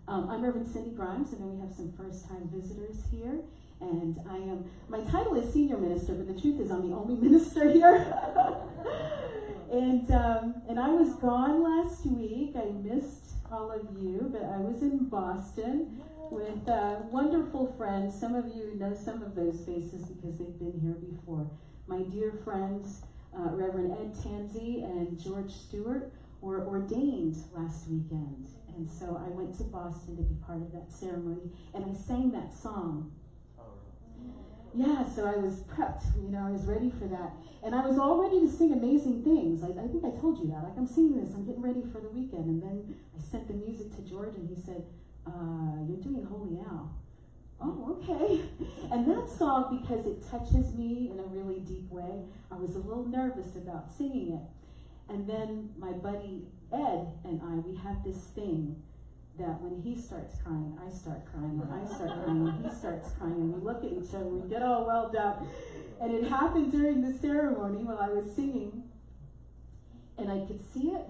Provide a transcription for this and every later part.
I'm Reverend Cindy Grimes, and then we have some first-time visitors here. And my title is Senior Minister, but the truth is I'm the only minister here. And I was gone last week. I missed all of you, but I was in Boston with wonderful friends. Some of you know some of those faces because they've been here before. My dear friends, Reverend Ed Tansey and George Stewart, were ordained last weekend. And so I went to Boston to be part of that ceremony, and I sang that song. Yeah, so I was prepped, I was ready for that. And I was all ready to sing amazing things. I think I told you that. Like, I'm singing this, I'm getting ready for the weekend. And then I sent the music to George, and he said, you're doing Holy Now. Oh, okay. And that song, because it touches me in a really deep way, I was a little nervous about singing it. And then my buddy Ed and we have this thing that when he starts crying, I start crying, or I start crying, and he starts crying, and we look at each other, we get all welled up. And it happened during the ceremony while I was singing, and I could see it,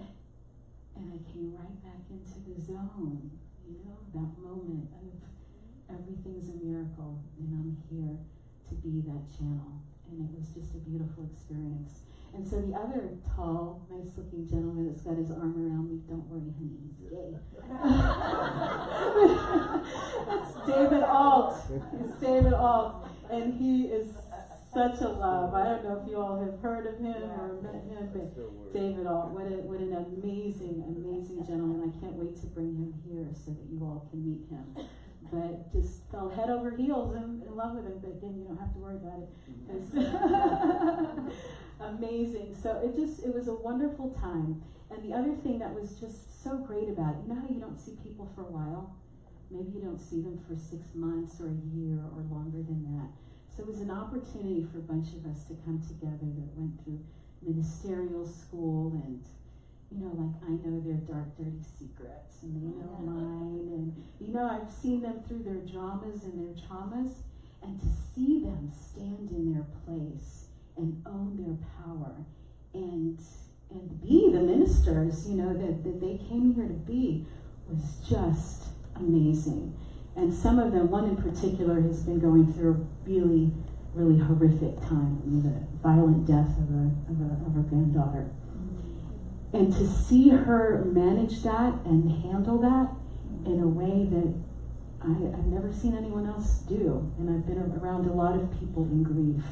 and I came right back into the zone, that moment of everything's a miracle, and I'm here to be that channel. And it was just a beautiful experience. And so the other tall, nice-looking gentleman that's got his arm around me, don't worry, honey, he's gay. That's David Alt. It's David Alt. And he is such a love. I don't know if you all have heard of him or met him, but David Alt, what an amazing, amazing gentleman. I can't wait to bring him here so that you all can meet him. But just fell head over heels in love with him. But again, you don't have to worry about it. Amazing. So it was a wonderful time. And the other thing that was just so great about it, you know how you don't see people for a while? Maybe you don't see them for 6 months or a year or longer than that. So it was an opportunity for a bunch of us to come together that went through ministerial school, and like I know their dark, dirty secrets, and they know mine, and I've seen them through their dramas and their traumas, and to see them stand in their place and own their power and be the ministers, that they came here to be, was just amazing. And some of them, one in particular, has been going through a really, really horrific time, the violent death of her granddaughter. And to see her manage that and handle that in a way that I've never seen anyone else do. And I've been around a lot of people in grief.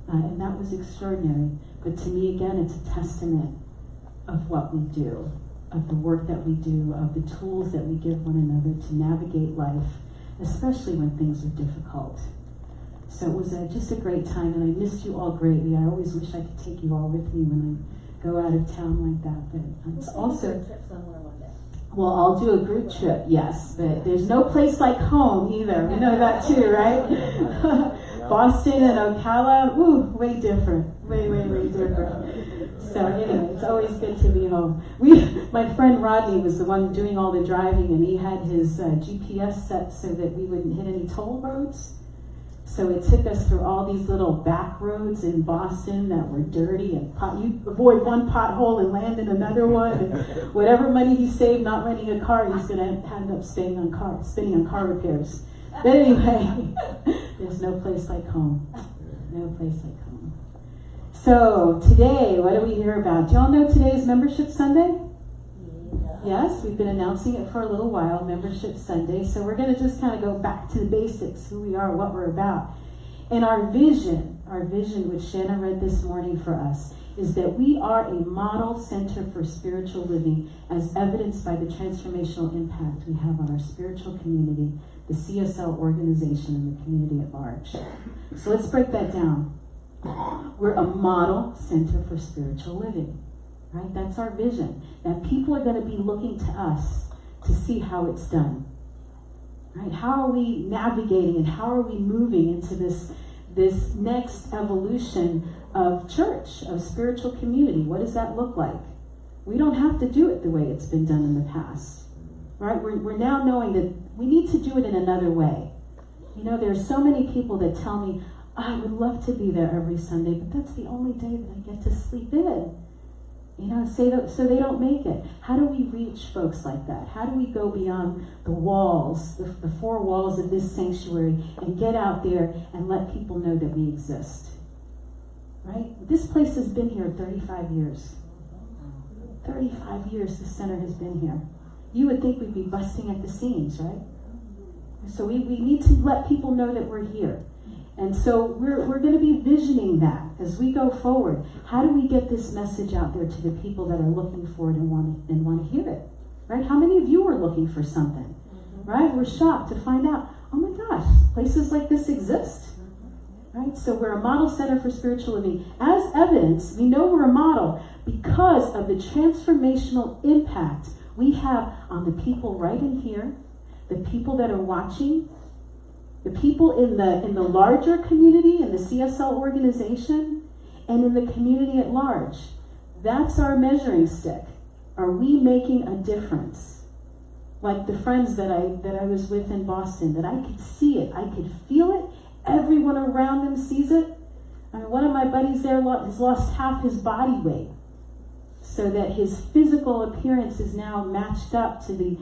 And that was extraordinary. But to me, again, it's a testament of what we do, of the work that we do, of the tools that we give one another to navigate life, especially when things are difficult. So it was just a great time, and I missed you all greatly. I always wish I could take you all with me when I go out of town like that, but it's also trip somewhere one day. Well, I'll do a group trip, yes, but there's no place like home either. We know that too, right? Boston and Ocala, way different, way different. So anyway, it's always good to be home. My friend Rodney was the one doing all the driving, and he had his GPS set so that we wouldn't hit any toll roads. So it took us through all these little back roads in Boston that were dirty, and you avoid one pothole and land in another one. And whatever money he saved not renting a car, he's going to end up spending on car repairs. But anyway, there's no place like home. No place like home. So today, what do we hear about? Do y'all know today is Membership Sunday? Yes, we've been announcing it for a little while, Membership Sunday. So we're going to just kind of go back to the basics, who we are, what we're about. And our vision, which Shanna read this morning for us, is that we are a model center for spiritual living, as evidenced by the transformational impact we have on our spiritual community, the CSL organization, and the community at large. So let's break that down. We're a model center for spiritual living. Right? That's our vision. That people are going to be looking to us to see how it's done. Right? How are we navigating and how are we moving into this next evolution of church, of spiritual community? What does that look like? We don't have to do it the way it's been done in the past. Right? We're now knowing that we need to do it in another way. There's so many people that tell me, I would love to be there every Sunday, but that's the only day that I get to sleep in. So they don't make it. How do we reach folks like that? How do we go beyond the walls, the four walls of this sanctuary, and get out there and let people know that we exist? Right? This place has been here 35 years. 35 years the center has been here. You would think we'd be busting at the seams, right? So we need to let people know that we're here. And so we're going to be visioning that as we go forward. How do we get this message out there to the people that are looking for it and want to hear it? Right? How many of you are looking for something? Right? We're shocked to find out, oh my gosh, places like this exist. Right? So we're a model center for spiritual living. As evidence, we know we're a model because of the transformational impact we have on the people right in here, the people that are watching, the people in the larger community, in the CSL organization, and in the community at large. That's our measuring stick. Are we making a difference? Like the friends that I was with in Boston, that I could see it, I could feel it, everyone around them sees it. I mean, one of my buddies there has lost half his body weight so that his physical appearance is now matched up to the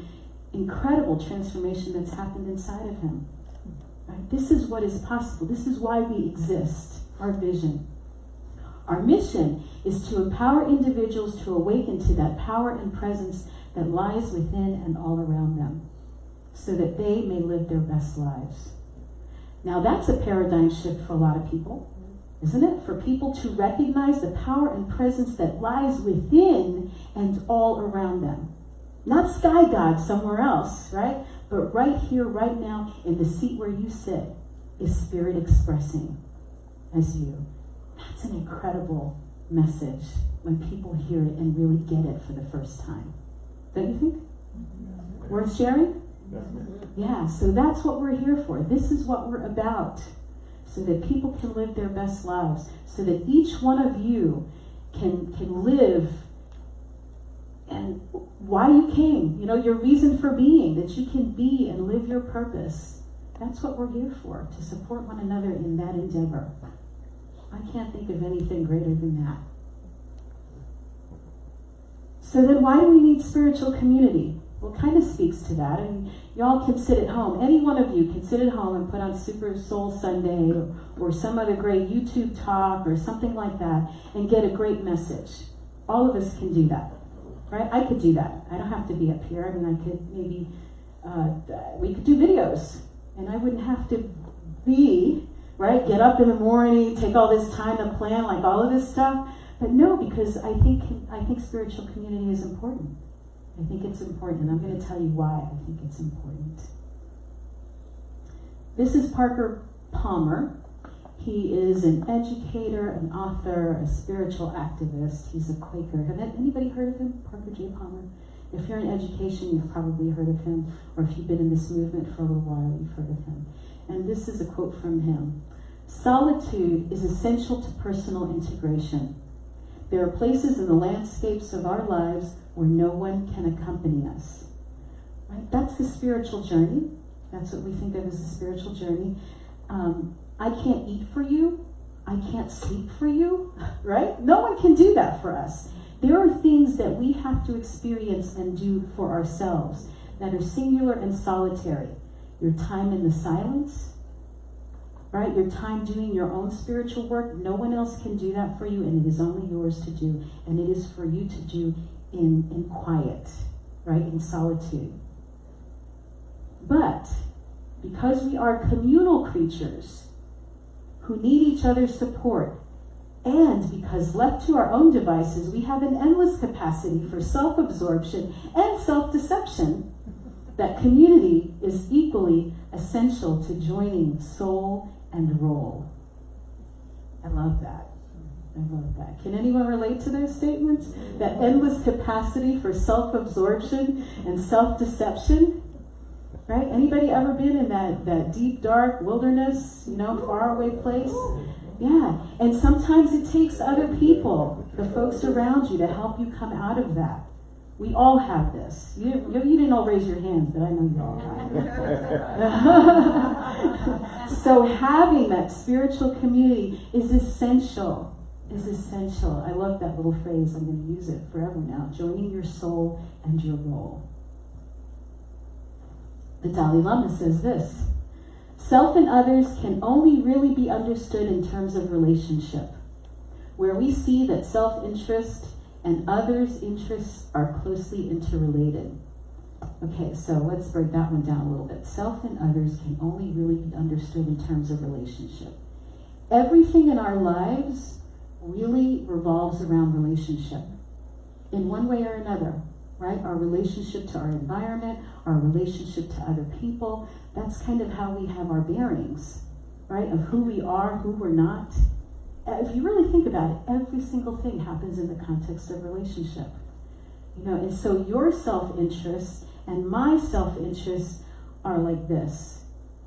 incredible transformation that's happened inside of him. Right? This is what is possible. This is why we exist, our vision. Our mission is to empower individuals to awaken to that power and presence that lies within and all around them, so that they may live their best lives. Now that's a paradigm shift for a lot of people, isn't it? For people to recognize the power and presence that lies within and all around them. Not sky God somewhere else, right? But right here, right now, in the seat where you sit, is Spirit expressing as you. That's an incredible message when people hear it and really get it for the first time. Don't you think? Worth sharing? Yeah, so that's what we're here for. This is what we're about. So that people can live their best lives. So that each one of you can live and why you came, your reason for being, that you can be and live your purpose. That's what we're here for, to support one another in that endeavor. I can't think of anything greater than that. So then why do we need spiritual community? Well, it kind of speaks to that. I mean, y'all can sit at home. Any one of you can sit at home and put on Super Soul Sunday or some other great YouTube talk or something like that and get a great message. All of us can do that. Right? I could do that. I don't have to be up here. I mean, I could maybe, we could do videos. And I wouldn't have to get up in the morning, take all this time to plan, like all of this stuff. But no, because I think spiritual community is important. I think it's important. And I'm going to tell you why I think it's important. This is Parker Palmer. He is an educator, an author, a spiritual activist. He's a Quaker. Have anybody heard of him? Parker J. Palmer? If you're in education, you've probably heard of him. Or if you've been in this movement for a little while, you've heard of him. And this is a quote from him. "Solitude is essential to personal integration. There are places in the landscapes of our lives where no one can accompany us." Right? That's the spiritual journey. That's what we think of as a spiritual journey. I can't eat for you. I can't sleep for you, right? No one can do that for us. There are things that we have to experience and do for ourselves that are singular and solitary. Your time in the silence, right? Your time doing your own spiritual work. No one else can do that for you, and it is only yours to do. And it is for you to do in quiet, right? In solitude. But because we are communal creatures who need each other's support, and because left to our own devices, we have an endless capacity for self-absorption and self-deception, that community is equally essential to joining soul and role. I love that. I love that. Can anyone relate to those statements? That endless capacity for self-absorption and self-deception? Right? Anybody ever been in that deep, dark wilderness, faraway place? Yeah. And sometimes it takes other people, the folks around you, to help you come out of that. We all have this. You didn't all raise your hands, but I know you all have it. So having that spiritual community is essential. is essential. I love that little phrase. I'm going to use it forever now. Joining your soul and your role. The Dalai Lama says this: self and others can only really be understood in terms of relationship, where we see that self-interest and others' interests are closely interrelated. Okay, so let's break that one down a little bit. Self and others can only really be understood in terms of relationship. Everything in our lives really revolves around relationship in one way or another, right? Our relationship to our environment, our relationship to other people, that's kind of how we have our bearings, right? Of who we are, who we're not. If you really think about it, every single thing happens in the context of relationship. You know, and so your self-interest and my self-interest are like this.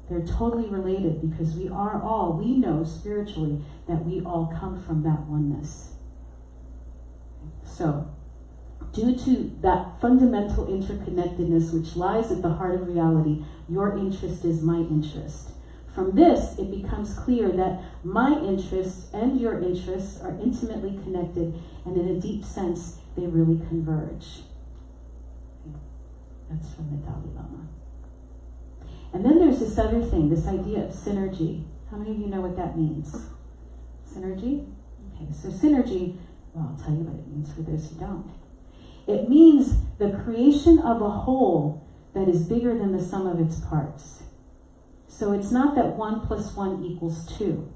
They're totally related because we know spiritually that we all come from that oneness. So, due to that fundamental interconnectedness which lies at the heart of reality, your interest is my interest. From this, it becomes clear that my interests and your interests are intimately connected, and in a deep sense, they really converge. That's from the Dalai Lama. And then there's this other thing, this idea of synergy. How many of you know what that means? Synergy? Okay, so synergy, well, I'll tell you what it means for those who don't. It means the creation of a whole that is bigger than the sum of its parts. So it's not that 1 + 1 = 2.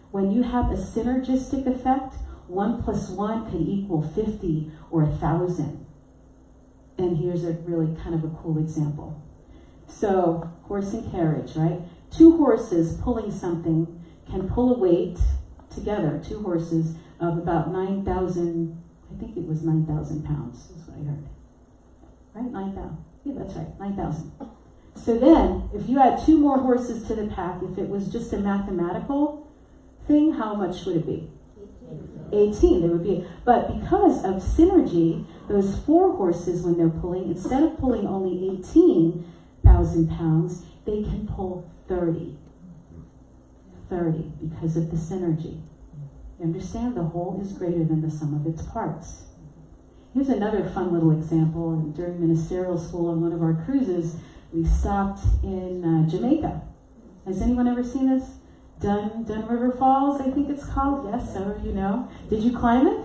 When you have a synergistic effect, 1 + 1 could equal 50 or 1,000. And here's a really kind of a cool example. So, horse and carriage, right? 2 horses pulling something can pull a weight together, 2 horses, of about 9,000, I think it was 9,000 pounds, is what I heard. Right? 9,000. Yeah, that's right, 9,000. So then, if you add 2 more horses to the pack, if it was just a mathematical thing, how much would it be? 18. There would be. But because of synergy, those 4 horses, when they're pulling, instead of pulling only 18,000 pounds, they can pull 30. 30, because of the synergy. You understand? The whole is greater than the sum of its parts. Here's another fun little example. During ministerial school on one of our cruises, we stopped in Jamaica. Has anyone ever seen this? Dun River Falls, I think it's called. Yes, some of you know. Did you climb it?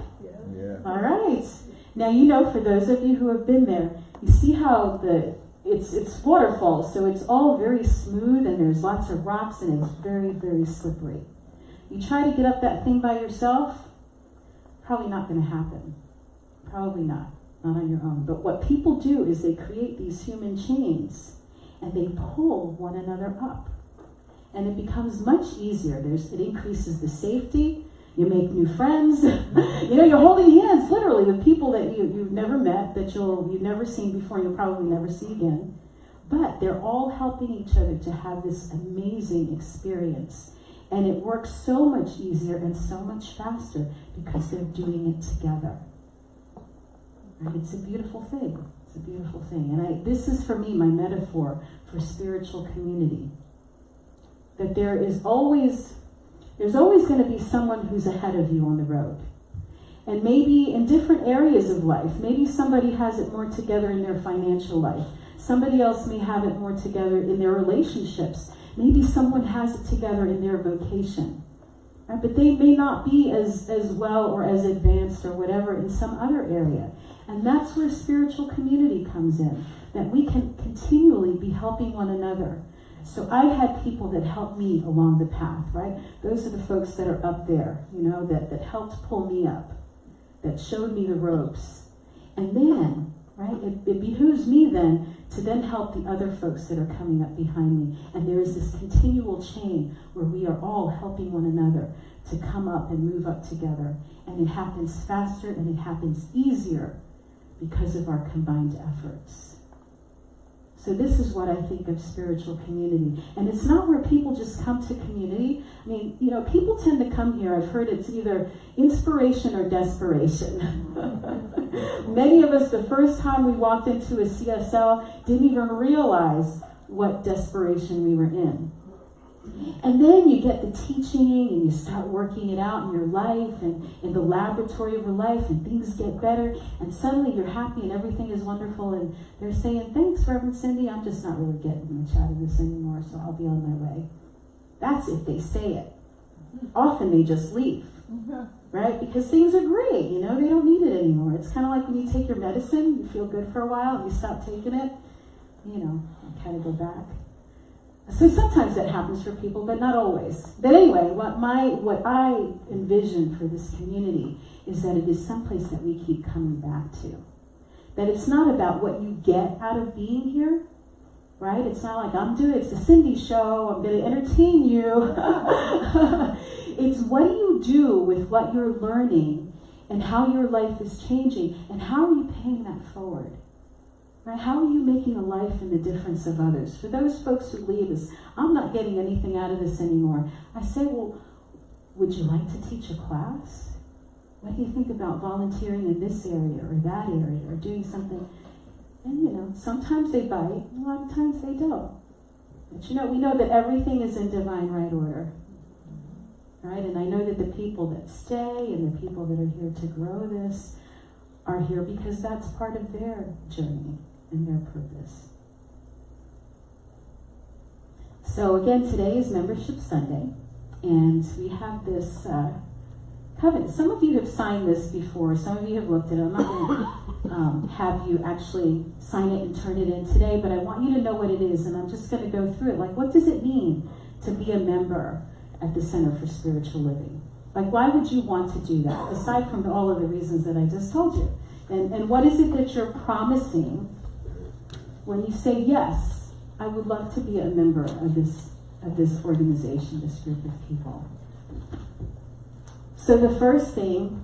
Yeah. All right. Now, you know, for those of you who have been there, you see how it's waterfalls, so it's all very smooth and there's lots of rocks and it's very, very slippery. You try to get up that thing by yourself, probably not going to happen. Probably not on your own. But what people do is they create these human chains and they pull one another up. And it becomes much easier. It increases the safety. You make new friends. You know, you're holding hands literally with people that you've never met, that you've never seen before, and you'll probably never see again. But they're all helping each other to have this amazing experience. And it works so much easier and so much faster because they're doing it together. Right? It's a beautiful thing. It's a beautiful thing. And this is, for me, my metaphor for spiritual community. That there's always going to be someone who's ahead of you on the road. And maybe in different areas of life, maybe somebody has it more together in their financial life. Somebody else may have it more together in their relationships. Maybe someone has it together in their vocation. Right? But they may not be as well or as advanced or whatever in some other area. And that's where spiritual community comes in. That we can continually be helping one another. So I've had people that helped me along the path, right? Those are the folks that are up there, you know, that helped pull me up, that showed me the ropes. And then, right, it behooves me then to then help the other folks that are coming up behind me. And there is this continual chain where we are all helping one another to come up and move up together. And it happens faster and it happens easier because of our combined efforts. So this is what I think of spiritual community. And it's not where people just come to community. I mean, you know, people tend to come here. I've heard it's either inspiration or desperation. Many of us, the first time we walked into a CSL, didn't even realize what desperation we were in. And then you get the teaching and you start working it out in your life and in the laboratory of your life, and things get better, and suddenly you're happy and everything is wonderful, and they're saying, thanks, Reverend Cindy, I'm just not really getting much out of this anymore, so I'll be on my way. That's if they say it. Often they just leave, right? Because things are great, they don't need it anymore. It's kind of like when you take your medicine, you feel good for a while, and you stop taking it, you kind of go back. So sometimes that happens for people, but not always. But anyway, what I envision for this community is that it is someplace that we keep coming back to. That it's not about what you get out of being here, right? It's not like it's the Cindy show, I'm going to entertain you. It's what do you do with what you're learning and how your life is changing, and how are you paying that forward? Right? How are you making a life in the difference of others? For those folks who leave us, I'm not getting anything out of this anymore. I say, well, would you like to teach a class? What do you think about volunteering in this area or that area, or doing something? And sometimes they bite, a lot of times they don't. But we know that everything is in divine right order. Right? And I know that the people that stay and the people that are here to grow this are here because that's part of their journey and their purpose. So again, today is Membership Sunday, and we have this covenant. Some of you have signed this before, some of you have looked at it. I'm not going to have you actually sign it and turn it in today, but I want you to know what it is, and I'm just going to go through it. Like, what does it mean to be a member at the Center for Spiritual Living? Like, why would you want to do that, aside from all of the reasons that I just told you? And what is it that you're promising when you say, yes, I would love to be a member of this organization, this group of people? So the first thing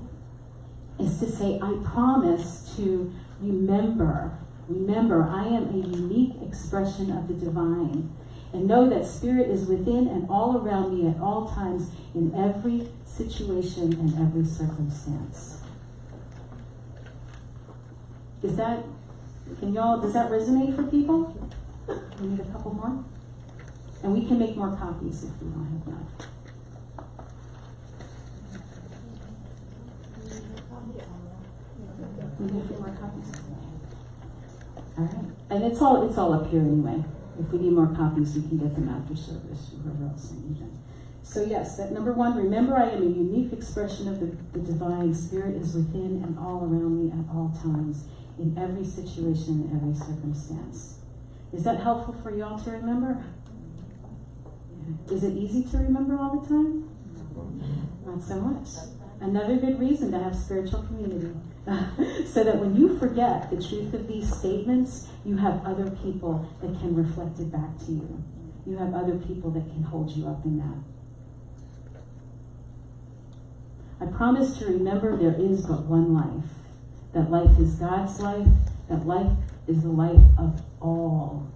is to say, I promise to remember I am a unique expression of the divine, and know that Spirit is within and all around me at all times, in every situation and every circumstance. Does that resonate for people? We need a couple more? And we can make more copies if we don't have enough. We need a few more copies. All right. And it's all up here anyway. If we need more copies, we can get them after service, whoever else needs them. So yes, that number one, remember I am a unique expression of the divine. Spirit is within and all around me at all times, in every situation and every circumstance. Is that helpful for y'all to remember? Yeah. Is it easy to remember all the time? Not so much. Another good reason to have spiritual community. So that when you forget the truth of these statements, you have other people that can reflect it back to you. You have other people that can hold you up in that. I promise to remember there is but one life. That life is God's life. That life is the life of all.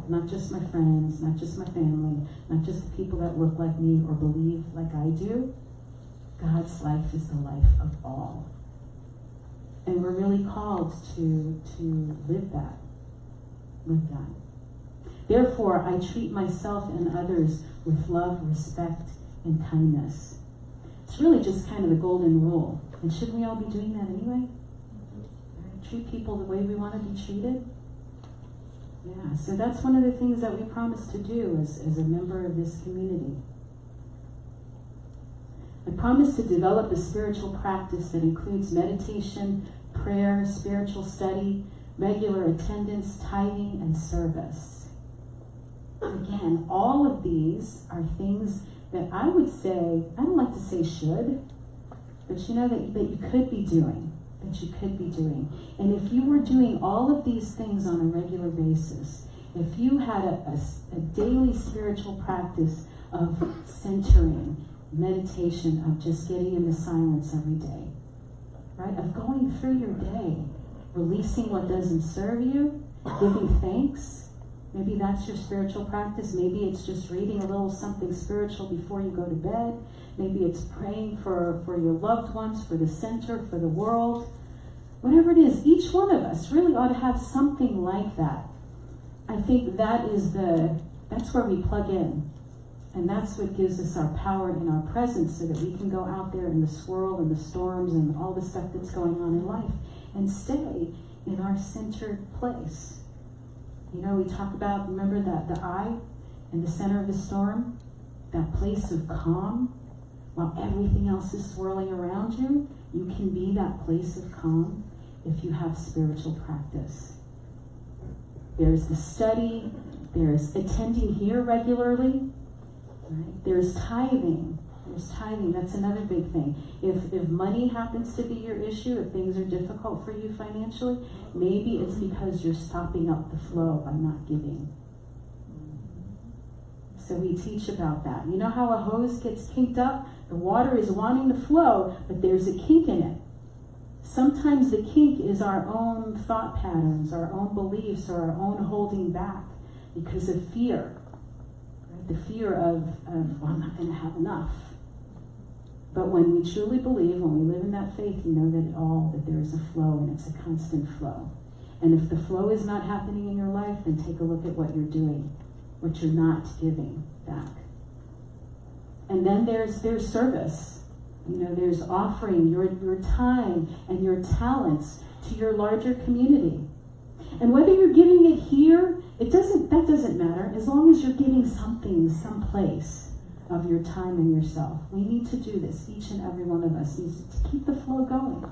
Not just my friends, not just my family, not just the people that look like me or believe like I do. God's life is the life of all. And we're really called to live that. Live that. Therefore, I treat myself and others with love, respect, and kindness. It's really just kind of the golden rule. And shouldn't we all be doing that anyway? Right? Treat people the way we want to be treated. Yeah, so that's one of the things that we promise to do as a member of this community. I promise to develop a spiritual practice that includes meditation, prayer, spiritual study, regular attendance, tithing, and service. Again, all of these are things that I would say, I don't like to say should, but that you could be doing. And if you were doing all of these things on a regular basis, if you had a daily spiritual practice of centering, meditation, of just getting into silence every day, right? Of going through your day, releasing what doesn't serve you, giving thanks. Maybe that's your spiritual practice. Maybe it's just reading a little something spiritual before you go to bed. Maybe it's praying for your loved ones, for the center, for the world. Whatever it is, each one of us really ought to have something like that. I think that's where we plug in. And that's what gives us our power and our presence so that we can go out there in the swirl and the storms and all the stuff that's going on in life and stay in our centered place. You know, we talk about, remember that the eye in the center of the storm, that place of calm, while everything else is swirling around you, you can be that place of calm if you have spiritual practice. There's the study, there's attending here regularly, right? There's tithing. There's tithing. That's another big thing. If money happens to be your issue, if things are difficult for you financially, maybe it's because you're stopping up the flow by not giving. So we teach about that. You know how a hose gets kinked up? The water is wanting to flow, but there's a kink in it. Sometimes the kink is our own thought patterns, our own beliefs, or our own holding back because of fear. Right? The fear of well, I'm not going to have enough. But when we truly believe, when we live in that faith, you know that there is a flow and it's a constant flow. And if the flow is not happening in your life, then take a look at what you're doing, what you're not giving back. And then there's service. You know, there's offering your time and your talents to your larger community. And whether you're giving it here, that doesn't matter, as long as you're giving something, someplace of your time and yourself. We need to do this. Each and every one of us needs to keep the flow going,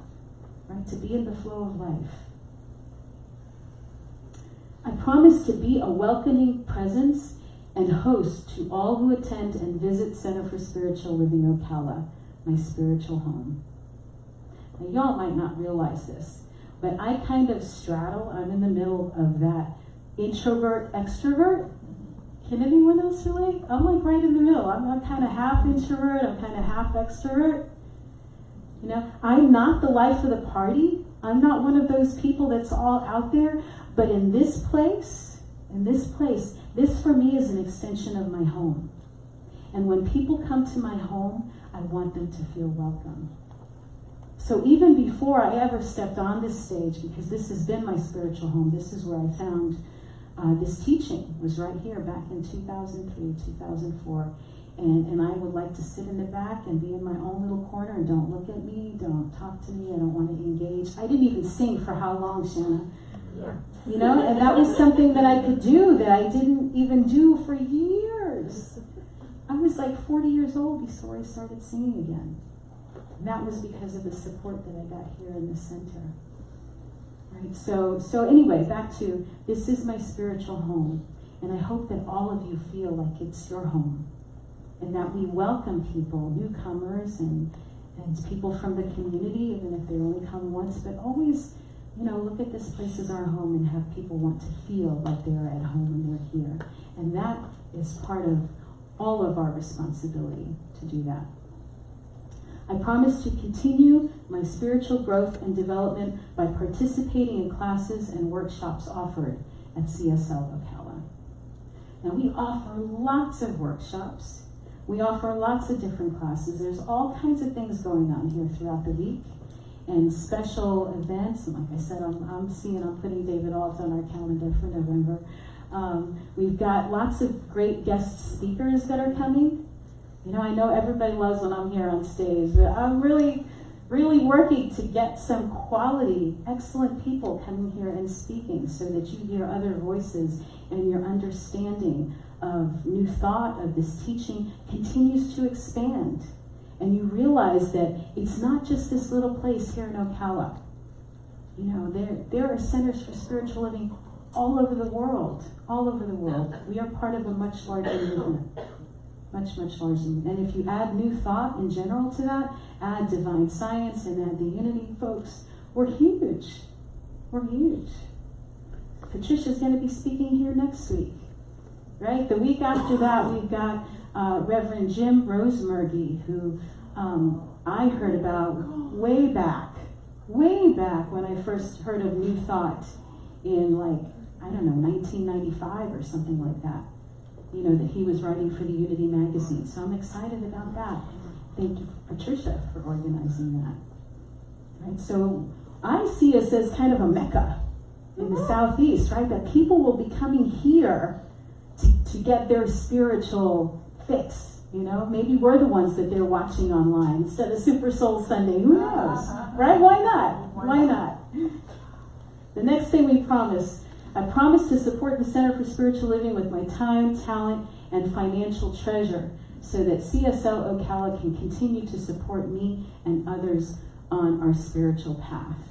right? To be in the flow of life. I promise to be a welcoming presence and host to all who attend and visit Center for Spiritual Living Ocala, my spiritual home. Now, y'all might not realize this, but I kind of straddle. I'm in the middle of that introvert, extrovert. Can anyone else relate? I'm like right in the middle. I'm kind of half introvert. I'm kind of half extrovert. You know, I'm not the life of the party. I'm not one of those people that's all out there. But in this place, this for me is an extension of my home. And when people come to my home, I want them to feel welcome. So even before I ever stepped on this stage, because this has been my spiritual home, this is where I found this teaching, was right here back in 2003, 2004. And I would like to sit in the back and be in my own little corner and don't look at me, don't talk to me, I don't want to engage. I didn't even sing for how long, Shanna? Yeah. You know, and that was something that I could do that I didn't even do for years. I was like 40 years old before I started singing again. And that was because of the support that I got here in the center. Right? So anyway, back to, this is my spiritual home. And I hope that all of you feel like it's your home. And that we welcome people, newcomers and people from the community, even if they only come once, but always, you know, look at this place as our home and have people want to feel like they're at home and they're here. And that is part of all of our responsibility to do that. I promise to continue my spiritual growth and development by participating in classes and workshops offered at CSL Ocala. Now, we offer lots of workshops. We offer lots of different classes. There's all kinds of things going on here throughout the week and special events. And like I said, I'm putting David Alt on our calendar for November. We've got lots of great guest speakers that are coming. You know, I know everybody loves when I'm here on stage, but I'm really, really working to get some quality, excellent people coming here and speaking so that you hear other voices and your understanding of new thought, of this teaching continues to expand. And you realize that it's not just this little place here in Ocala. You know, there are centers for spiritual living all over the world, all over the world. We are part of a much larger movement, much, much larger movement. And if you add new thought in general to that, add divine science and add the unity, folks, we're huge. We're huge. Patricia's going to be speaking here next week, right? The week after that, we've got Reverend Jim Rosemergy, who I heard about way back when I first heard of New Thought in 1995 or something like that. You know, that he was writing for the Unity magazine. So I'm excited about that. Thank you, Patricia, for organizing that. Right? So I see us as kind of a mecca in the Southeast, right? That people will be coming here to get their spiritual fix. Maybe we're the ones that they're watching online instead of Super Soul Sunday. Who knows? Right? Why not? Why not? The next thing I promise to support the Center for Spiritual Living with my time, talent, and financial treasure so that CSL Ocala can continue to support me and others on our spiritual path.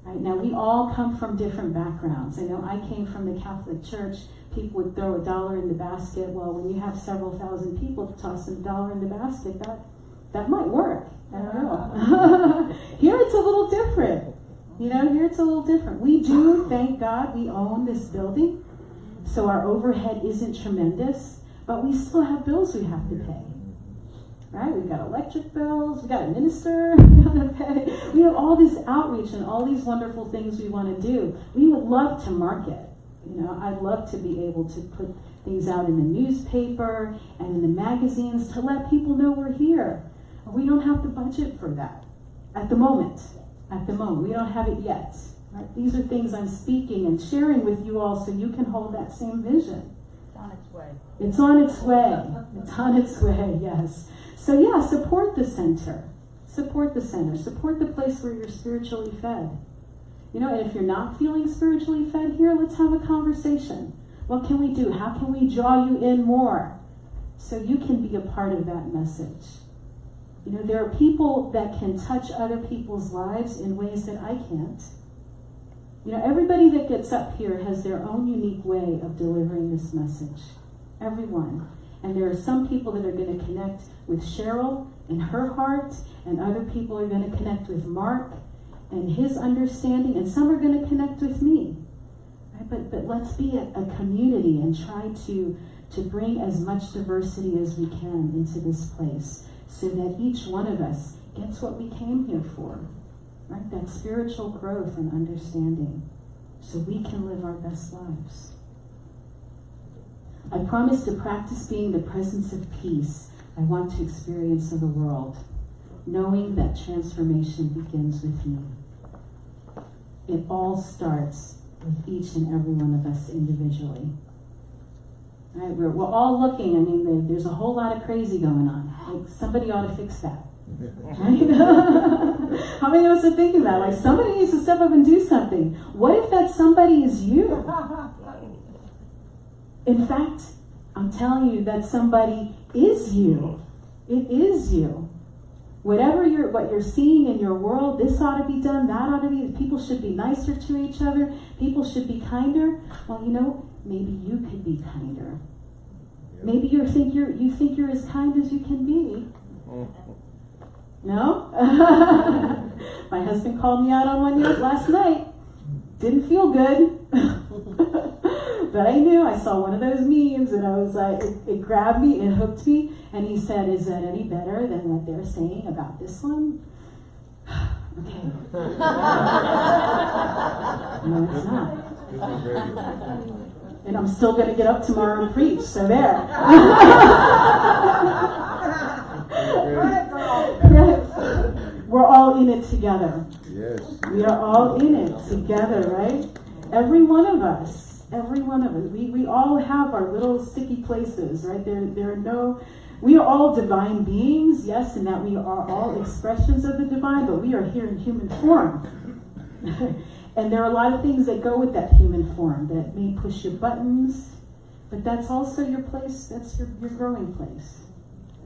Right? Now, we all come from different backgrounds. I know I came from the Catholic Church. People would throw $1 in the basket. Well, when you have several thousand people tossing $1 in the basket, that might work. I don't know. Here it's a little different. Here it's a little different. We do, thank God, we own this building, so our overhead isn't tremendous, but we still have bills we have to pay. Right? We've got electric bills, we've got a minister we got to pay. We have all this outreach and all these wonderful things we want to do. We would love to market. I'd love to be able to put things out in the newspaper and in the magazines to let people know we're here. We don't have the budget for that at the moment. We don't have it yet. Right? These are things I'm speaking and sharing with you all so you can hold that same vision. It's on its way. It's on its way. It's on its way, yes. So yeah, support the center. Support the center. Support the place where you're spiritually fed. And if you're not feeling spiritually fed here, let's have a conversation. What can we do? How can we draw you in more so you can be a part of that message? There are people that can touch other people's lives in ways that I can't. Everybody that gets up here has their own unique way of delivering this message. Everyone. And there are some people that are going to connect with Cheryl and her heart, and other people are going to connect with Mark and his understanding, and some are going to connect with me. Right? But let's be a community and try to bring as much diversity as we can into this place so that each one of us gets what we came here for. Right? That spiritual growth and understanding so we can live our best lives. I promise to practice being the presence of peace I want to experience in the world, knowing that transformation begins with me. It all starts with each and every one of us individually. All right, we're all looking. There's a whole lot of crazy going on. Like, somebody ought to fix that. Right? How many of us are thinking that? Like, somebody needs to step up and do something. What if that somebody is you? In fact, I'm telling you that somebody is you. It is you. What you're seeing in your world, this ought to be done, that ought to be, people should be nicer to each other, people should be kinder. Well, maybe you could be kinder. Maybe you think you're as kind as you can be. No? My husband called me out on one last night. Didn't feel good. But I knew, I saw one of those memes and I was like, it grabbed me, it hooked me. And he said, "Is that any better than what they're saying about this one?" Okay. No, it's not. And I'm still going to get up tomorrow and preach, so there. We're all in it together. Yes. We are all in it together, right? Every one of us. We all have our little sticky places, right? We are all divine beings, yes, and that we are all expressions of the divine, but we are here in human form. And there are a lot of things that go with that human form that may push your buttons, but that's also your place, that's your growing place.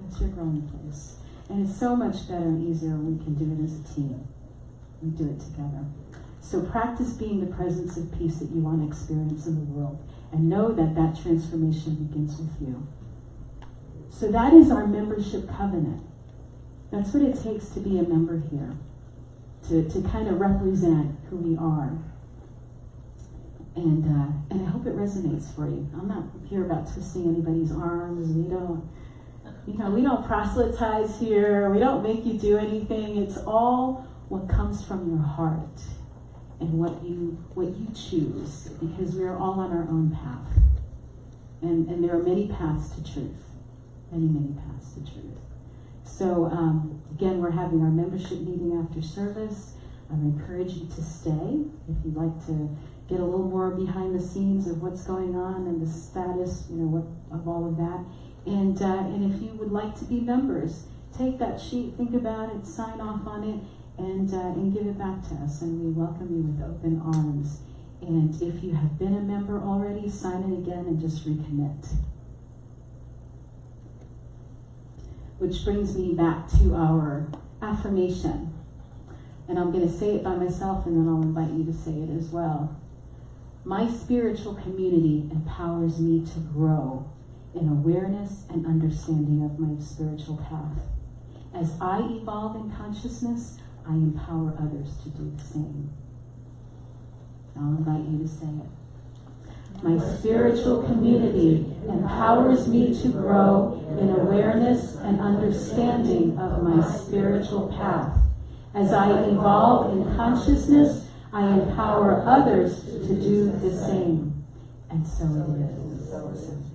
That's your growing place. And it's so much better and easier when we can do it as a team. We do it together. So practice being the presence of peace that you want to experience in the world, and know that that transformation begins with you. So that is our membership covenant. That's what it takes to be a member here, to kind of represent who we are. And I hope it resonates for you. I'm not here about twisting anybody's arms. We don't proselytize here. We don't make you do anything. It's all what comes from your heart and what you choose, because we are all on our own path. And there are many paths to truth. Many paths to truth. So again, we're having our membership meeting after service. I encourage you to stay if you'd like to get a little more behind the scenes of what's going on and the status, of all of that. And if you would like to be members, take that sheet, think about it, sign off on it, and give it back to us. And we welcome you with open arms. And if you have been a member already, sign it again and just recommit. Which brings me back to our affirmation. And I'm going to say it by myself, and then I'll invite you to say it as well. My spiritual community empowers me to grow in awareness and understanding of my spiritual path. As I evolve in consciousness, I empower others to do the same. I'll invite you to say it. My spiritual community empowers me to grow in awareness and understanding of my spiritual path. As I evolve in consciousness, I empower others to do the same. And so it is.